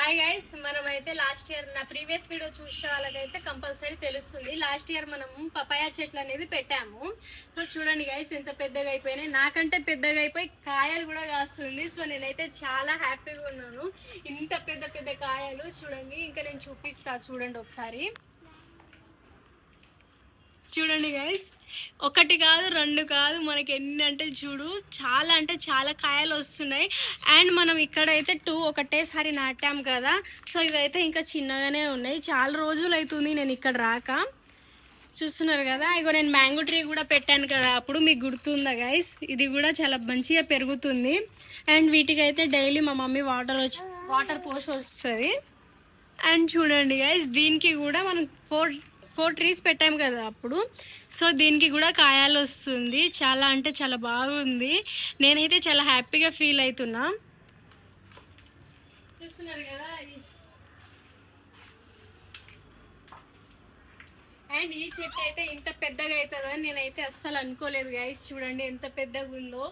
Hi guys, మనమైతే last year నా previous video చూసే వాళ్ళకైతే కంపల్సరీ తెలుస్తుంది. లాస్ట్ ఇయర్ మనము పపాయ చెట్లు అనేది పెట్టాము. సో చూడండి గైస్, ఎంత పెద్దగా అయిపోయినాయి. నాకంటే పెద్దగా అయిపోయి కాయలు కూడా కాస్తుంది. సో నేనైతే చాలా హ్యాపీగా ఉన్నాను. ఇంత పెద్ద పెద్ద కాయలు చూడండి. ఇంకా నేను చూపిస్తా చూడండి ఒకసారి. చూడండి గైస్, ఒకటి కాదు రెండు కాదు, మనకి ఎన్ని అంటే చూడు, చాలా అంటే చాలా కాయలు వస్తున్నాయి. అండ్ మనం ఇక్కడైతే 2 ఒకటేసారి నాటాం కదా. సో ఇవైతే ఇంకా చిన్నగానే ఉన్నాయి. చాలా రోజులు అవుతుంది నేను ఇక్కడ రాక. చూస్తున్నారు కదా, ఇగో నేను మ్యాంగో ట్రీ కూడా పెట్టాను కదా అప్పుడు, మీకు గుర్తుందా గైస్? ఇది కూడా చాలా మంచిగా పెరుగుతుంది. అండ్ వీటికైతే డైలీ మా మమ్మీ వాటర్ పోసి వస్తుంది. అండ్ చూడండి గైస్, దీనికి కూడా మనం ఫోర్ ట్రీస్ పెట్టాము కదా అప్పుడు. సో దీనికి కూడా కాయలు వస్తుంది. చాలా అంటే చాలా బాగుంది. నేనైతే చాలా హ్యాపీగా ఫీల్ అవుతున్నా. చూస్తున్నారు కదా, అండ్ ఈ చెట్టు అయితే ఇంత పెద్దగా అవుతుందని నేనైతే అస్సలు అనుకోలేదు గైస్. చూడండి ఎంత పెద్దగా ఉందో.